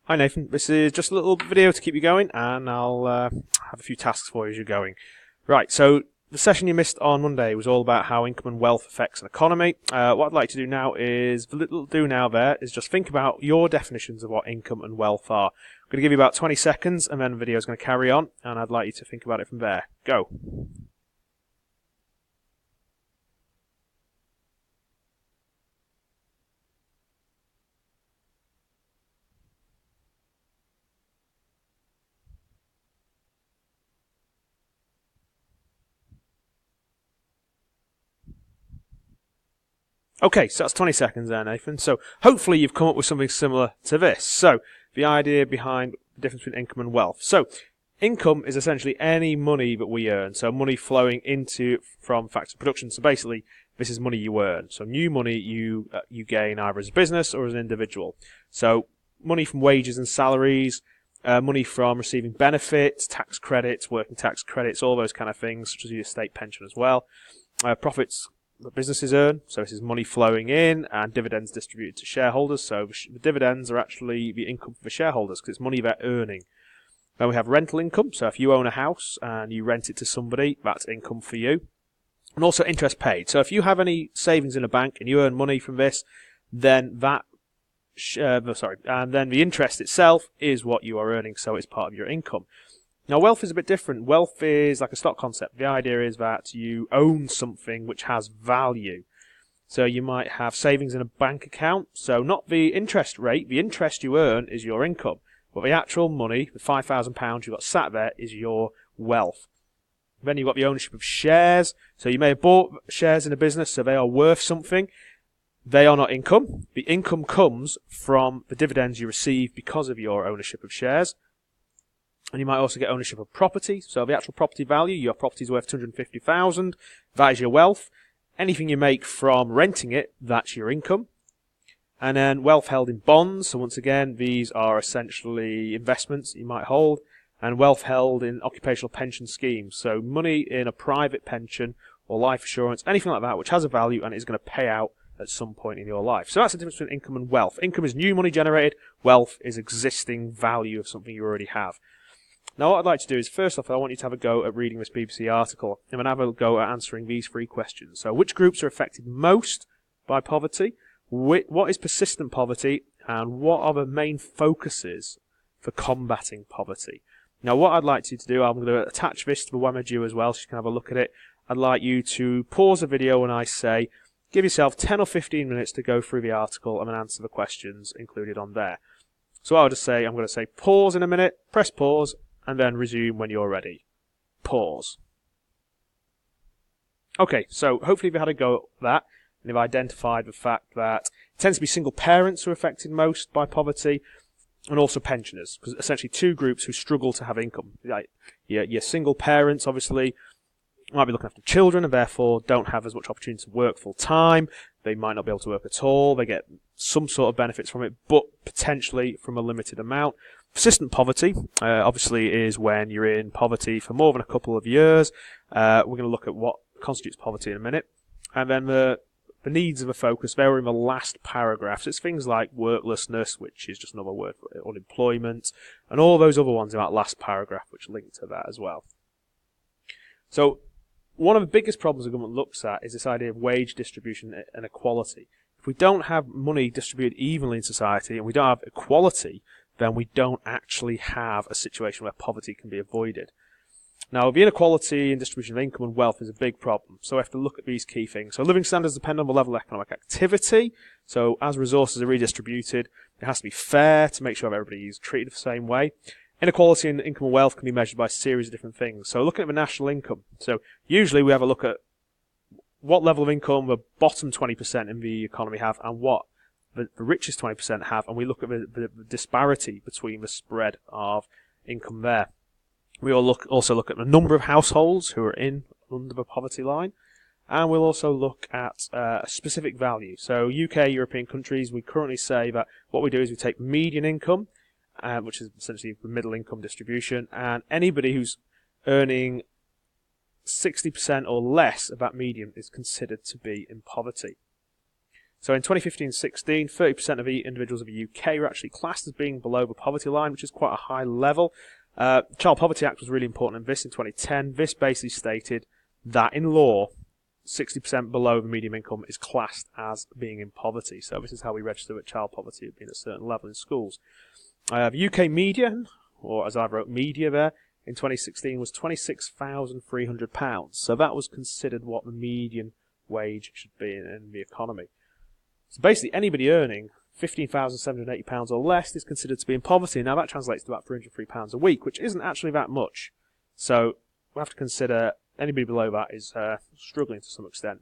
Hi Nathan, this is just a little video to keep you going, and I'll have a few tasks for you as you're going. Right, so the session you missed on Monday was all about how income and wealth affects an economy. What I'd like to do now is, the little do now there is just think about your definitions of what income and wealth are. I'm going to give you about 20 seconds and then the video is going to carry on, and I'd like you to think about it from there. Go. Okay, so that's 20 seconds there, Nathan. So hopefully you've come up with something similar to this. So the idea behind the difference between income and wealth. So income is essentially any money that we earn. So money flowing into from factor of production. So basically, this is money you earn. So new money you gain either as a business or as an individual. So money from wages and salaries, money from receiving benefits, tax credits, working tax credits, all those kind of things, such as your state pension as well. Profits that businesses earn, so this is money flowing in, and dividends distributed to shareholders. So the dividends are actually the income for the shareholders because it's money they're earning. Then we have rental income, so if you own a house and you rent it to somebody, that's income for you. And also interest paid. So if you have any savings in a bank and you earn money from this, then and then the interest itself is what you are earning, so it's part of your income. Now, wealth is a bit different. Wealth is like a stock concept. The idea is that you own something which has value. So you might have savings in a bank account. So not the interest rate. The interest you earn is your income. But the actual money, the £5,000 you've got sat there, is your wealth. Then you've got the ownership of shares. So you may have bought shares in a business, so they are worth something. They are not income. The income comes from the dividends you receive because of your ownership of shares. And you might also get ownership of property. So the actual property value, your property is worth $250,000. That is your wealth. Anything you make from renting it, that's your income. And then wealth held in bonds. So once again, these are essentially investments that you might hold. And wealth held in occupational pension schemes. So money in a private pension or life assurance, anything like that, which has a value and is going to pay out at some point in your life. So that's the difference between income and wealth. Income is new money generated. Wealth is existing value of something you already have. Now what I'd like to do is, first off, I want you to have a go at reading this BBC article and then have a go at answering these three questions. So which groups are affected most by poverty? What is persistent poverty? And what are the main focuses for combating poverty? Now what I'd like you to do, I'm going to attach this to the Wamaju as well so you can have a look at it. I'd like you to pause the video when I say, give yourself 10 or 15 minutes to go through the article and then answer the questions included on there. So I'll just say, I'm going to say pause in a minute, press pause, and then resume when you're ready. Pause. Okay, so hopefully you've had a go at that, and you've identified the fact that it tends to be single parents who are affected most by poverty, and also pensioners, because essentially two groups who struggle to have income. Like your single parents, obviously, might be looking after children and therefore don't have as much opportunity to work full time. They might not be able to work at all. They get some sort of benefits from it, but potentially from a limited amount. Persistent poverty, obviously, is when you're in poverty for more than a couple of years. We're going to look at what constitutes poverty in a minute. And then the needs of a focus, they were in the last paragraph. So it's things like worklessness, which is just another word for unemployment, and all those other ones in that last paragraph, which link to that as well. So one of the biggest problems the government looks at is this idea of wage distribution and equality. If we don't have money distributed evenly in society and we don't have equality, then we don't actually have a situation where poverty can be avoided. Now, the inequality in distribution of income and wealth is a big problem, so we have to look at these key things. So living standards depend on the level of economic activity, so as resources are redistributed, it has to be fair to make sure everybody is treated the same way. Inequality in income and wealth can be measured by a series of different things. So looking at the national income, so usually we have a look at what level of income the bottom 20% in the economy have and what the richest 20% have, and we look at the disparity between the spread of income there. We also look at the number of households who are under the poverty line, and we'll also look at a specific value. So UK, European countries, we currently say that what we do is we take median income, which is essentially the middle income distribution, and anybody who's earning 60% or less of that median is considered to be in poverty. So in 2015-16, 30% of individuals of the UK were actually classed as being below the poverty line, which is quite a high level. Child Poverty Act was really important in this in 2010. This basically stated that in law, 60% below the median income is classed as being in poverty. So this is how we register that child poverty at being at a certain level in schools. The UK median, or as I wrote media there, in 2016 was £26,300. So that was considered what the median wage should be in the economy. So basically anybody earning £15,780 or less is considered to be in poverty. Now that translates to about £303 a week, which isn't actually that much. So we have to consider anybody below that is struggling to some extent.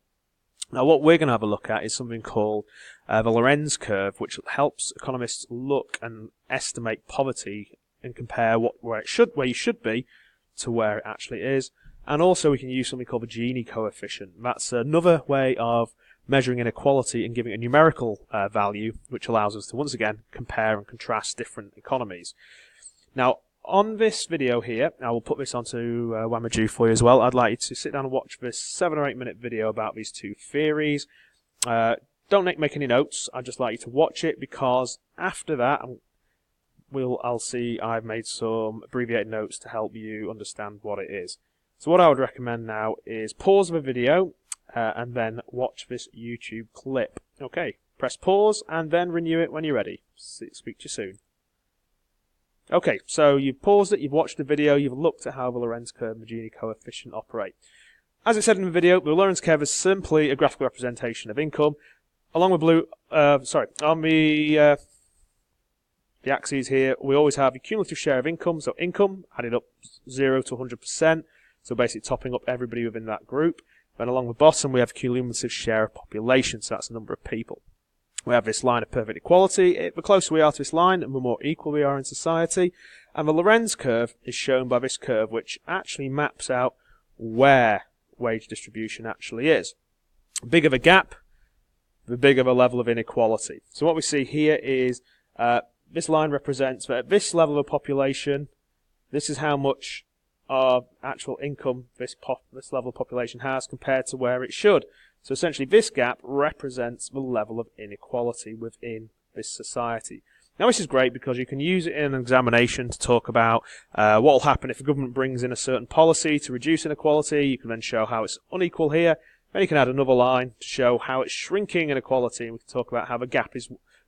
Now what we're going to have a look at is something called the Lorenz curve, which helps economists look and estimate poverty and compare where you should be to where it actually is. And also we can use something called the Gini coefficient. That's another way of measuring inequality and giving a numerical value, which allows us to once again compare and contrast different economies. Now on this video here, I will put this onto Wamaju for you as well. I'd like you to sit down and watch this 7 or 8 minute video about these two theories. Don't make any notes. I'd just like you to watch it, because after that I'll see I've made some abbreviated notes to help you understand what it is. So what I would recommend now is pause the video and then watch this YouTube clip. Okay, press pause and then renew it when you're ready. Speak to you soon. Okay, so you've paused it, you've watched the video, you've looked at how the Lorenz curve and the Gini coefficient operate. As it said in the video, the Lorenz curve is simply a graphical representation of income. Along with on the axes here, we always have the cumulative share of income, so income added up 0 to 100%, so basically topping up everybody within that group. Then along the bottom we have cumulative share of population, so that's the number of people. We have this line of perfect equality. The closer we are to this line, the more equal we are in society. And the Lorenz curve is shown by this curve, which actually maps out where wage distribution actually is. The bigger the gap, the bigger the level of inequality. So what we see here is this line represents that at this level of population, this is how much of actual income this level of population has compared to where it should. So essentially this gap represents the level of inequality within this society. Now this is great because you can use it in an examination to talk about what will happen if the government brings in a certain policy to reduce inequality. You can then show how it's unequal here. Then you can add another line to show how it's shrinking inequality, and we can talk about how the gap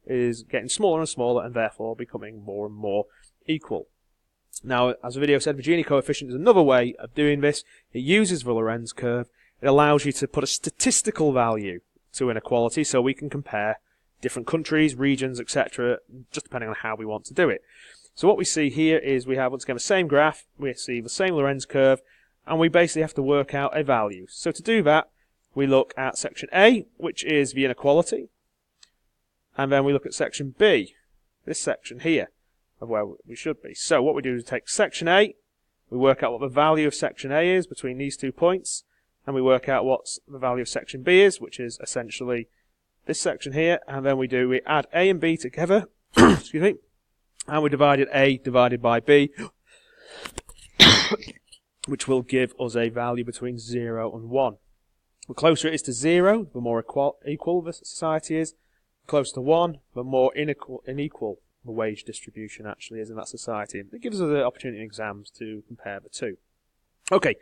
is getting smaller and smaller and therefore becoming more and more equal. Now, as the video said, the Gini coefficient is another way of doing this. It uses the Lorenz curve. It allows you to put a statistical value to inequality so we can compare different countries, regions, etc., just depending on how we want to do it. So what we see here is we have, once again, the same graph, we see the same Lorenz curve, and we basically have to work out a value. So to do that, we look at section A, which is the inequality, and then we look at section B, this section here, of where we should be. So what we do is take section A, we work out what the value of section A is between these 2 points, and we work out what the value of section B is, which is essentially this section here, and then we add A and B together, excuse me, and we divided A divided by B, which will give us a value between 0 and 1. The closer it is to 0, the more equal the society is. The closer to 1, the more unequal the wage distribution actually is in that society. It gives us the opportunity in exams to compare the two. Okay,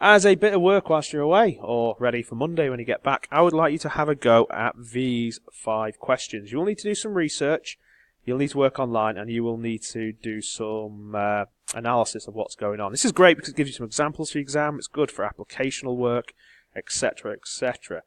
as a bit of work whilst you're away, or ready for Monday when you get back, I would like you to have a go at these 5 questions. You will need to do some research, you'll need to work online, and you will need to do some analysis of what's going on. This is great because it gives you some examples for your exam, it's good for applicational work, etc., etc.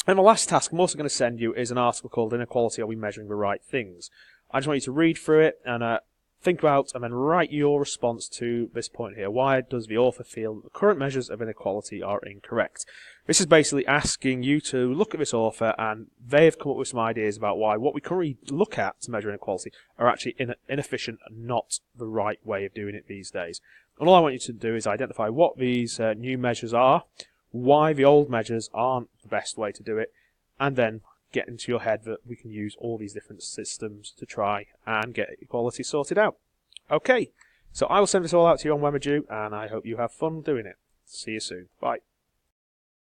And the last task I'm also going to send you is an article called Inequality, Are We Measuring the Right Things? I just want you to read through it and think about and then write your response to this point here. Why does the author feel that the current measures of inequality are incorrect? This is basically asking you to look at this author, and they have come up with some ideas about why what we currently look at to measure inequality are actually inefficient and not the right way of doing it these days. And all I want you to do is identify what these new measures are, why the old measures aren't the best way to do it, and then get into your head that we can use all these different systems to try and get equality sorted out. Okay, so I will send this all out to you on Wamaju, and I hope you have fun doing it. See you soon. Bye.